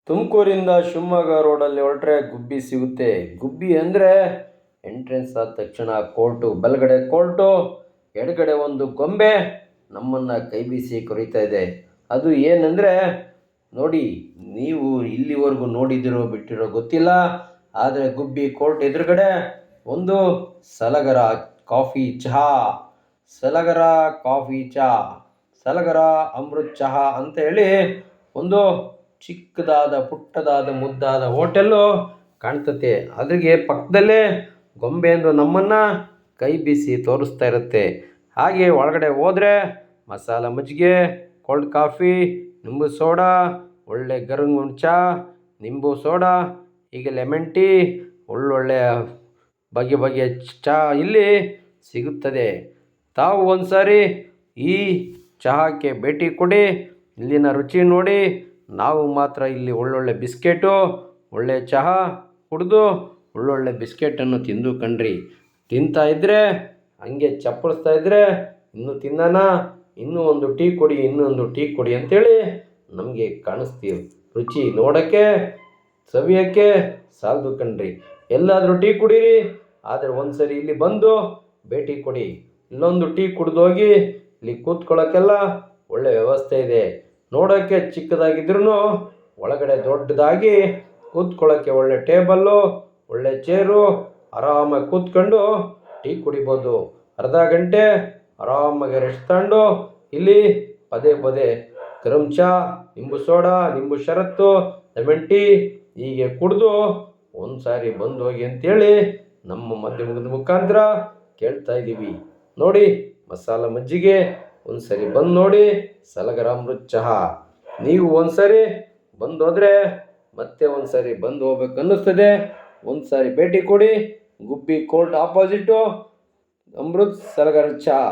ತುಮಕೂರಿಂದ ಶಿವಮೊಗ್ಗ ರೋಡಲ್ಲಿ ಹೊರಟ್ರೆ ಗುಬ್ಬಿ ಸಿಗುತ್ತೆ. ಗುಬ್ಬಿ ಅಂದರೆ ಎಂಟ್ರೆನ್ಸ್ ಆದ ತಕ್ಷಣ ಕೋರ್ಟು, ಬಲಗಡೆ ಕೋರ್ಟು, ಎಡಗಡೆ ಒಂದು ಗೊಂಬೆ ನಮ್ಮನ್ನು ಕೈ ಬೀಸಿ ಕರೀತಾ ಇದೆ. ಅದು ಏನಂದರೆ ನೋಡಿ, ನೀವು ಇಲ್ಲಿವರೆಗೂ ನೋಡಿದಿರೋ ಬಿಟ್ಟಿರೋ ಗೊತ್ತಿಲ್ಲ, ಆದರೆ ಗುಬ್ಬಿ ಕೋರ್ಟ್ ಎದುರುಗಡೆ ಒಂದು ಸಲಗರ ಕಾಫಿ ಚಹಾ, ಸಲಗರ ಕಾಫಿ ಚಹಾ, ಸಲಗರ ಅಮೃತ್ ಚಹಾ ಅಂತ ಹೇಳಿ ಒಂದು ಚಿಕ್ಕದಾದ ಪುಟ್ಟದಾದ ಮುದ್ದಾದ ಹೋಟೆಲ್ಲು ಕಾಣ್ತತೆ. ಅದ್ರಿಗೆ ಪಕ್ಕದಲ್ಲೇ ಗೊಂಬೆ ಎಂದು ನಮ್ಮನ್ನು ಕೈ ಬೀಸಿ ತೋರಿಸ್ತಾ ಇರುತ್ತೆ. ಹಾಗೆ ಒಳಗಡೆ ಹೋದರೆ ಮಸಾಲ ಮಜ್ಜಿಗೆ, ಕೋಲ್ಡ್ ಕಾಫಿ, ನಿಂಬು ಸೋಡಾ, ಒಳ್ಳೆ ಗರಂ ಚಹಾ, ನಿಂಬು ಸೋಡಾ, ಹೀಗೆ ಲೆಮನ್ ಟೀ, ಒಳ್ಳೊಳ್ಳೆ ಬಗೆ ಬಗೆಯ ಚಹಾ ಇಲ್ಲಿ ಸಿಗುತ್ತದೆ. ತಾವು ಒಂದು ಸಾರಿ ಈ ಚಹಾಕ್ಕೆ ಭೇಟಿ ಕೊಡಿ, ಇಲ್ಲಿನ ರುಚಿ ನೋಡಿ. ನಾವು ಮಾತ್ರ ಇಲ್ಲಿ ಒಳ್ಳೊಳ್ಳೆ ಬಿಸ್ಕೆಟು, ಒಳ್ಳೆ ಚಹಾ ಕುಡಿದು ಒಳ್ಳೊಳ್ಳೆ ಬಿಸ್ಕೆಟನ್ನು ತಿಂದು ಕಣ್ರಿ. ತಿಂತಾ ಇದ್ದರೆ ಹಂಗೆ ಚಪ್ಪಳಿಸ್ತಾ ಇದ್ದರೆ ಇನ್ನೂ ತಿನ್ನೋಣ, ಇನ್ನೂ ಒಂದು ಟೀ ಕೊಡಿ, ಇನ್ನೊಂದು ಟೀ ಕೊಡಿ ಅಂತೇಳಿ ನಮಗೆ ಕಾಣಿಸ್ತೀವಿ. ರುಚಿ ನೋಡೋಕ್ಕೆ ಸವಿಯೋಕ್ಕೆ ಸಾಲದು ಕಣ್ರಿ. ಎಲ್ಲಾದರೂ ಟೀ ಕುಡೀರಿ, ಆದರೆ ಒಂದು ಸರಿ ಇಲ್ಲಿ ಬಂದು ಭೇಟಿ ಕೊಡಿ. ಇಲ್ಲೊಂದು ಟೀ ಕುಡಿದೋಗಿ ಇಲ್ಲಿ ಕೂತ್ಕೊಳ್ಳೋಕ್ಕೆಲ್ಲ ಒಳ್ಳೆ ವ್ಯವಸ್ಥೆ ಇದೆ. ನೋಡೋಕ್ಕೆ ಚಿಕ್ಕದಾಗಿದ್ರೂ ಒಳಗಡೆ ದೊಡ್ಡದಾಗಿ ಕೂತ್ಕೊಳ್ಳೋಕ್ಕೆ ಒಳ್ಳೆ ಟೇಬಲ್ಲು, ಒಳ್ಳೆ ಚೇರು, ಆರಾಮಾಗಿ ಕೂತ್ಕೊಂಡು ಟೀ ಕುಡಿಬೋದು. ಅರ್ಧ ಗಂಟೆ ಆರಾಮಾಗಿ ರೆಸ್ಟ್ ತಗೊಂಡು ಇಲ್ಲಿ ಪದೇ ಪದೇ ಗರಂ ಚಹಾ, ನಿಂಬು ಸೋಡಾ, ನಿಂಬು ಶರತ್ತು, ಲೆಮನ್ ಟೀ ಹೀಗೆ ಕುಡಿದು ಒಂದು ಸಾರಿ ಬಂದು ಹೋಗಿ ಅಂತೇಳಿ ನಮ್ಮ ಮಾಧ್ಯಮದ ಮುಖಾಂತರ ಕೇಳ್ತಾ ಇದ್ದೀವಿ. ನೋಡಿ, ಮಸಾಲ ಮಜ್ಜಿಗೆ ಒಂದು ಸರಿ ಬಂದು ನೋಡಿ, ಸಲಗರ ಅಮೃತ್ ಚಹಾ. ನೀವು ಒಂದು ಸರಿ ಬಂದು ಹೋದರೆ ಮತ್ತೆ ಒಂದು ಸಾರಿ ಬಂದು ಹೋಗ್ಬೇಕು ಅನ್ನಿಸ್ತದೆ. ಒಂದು ಸಾರಿ ಭೇಟಿ ಕೊಡಿ. ಗುಬ್ಬಿ ಕೋರ್ಟ್ ಆಪೋಸಿಟ್ಟು ಅಮೃತ್ ಸಲಗರ ಚಹಾ.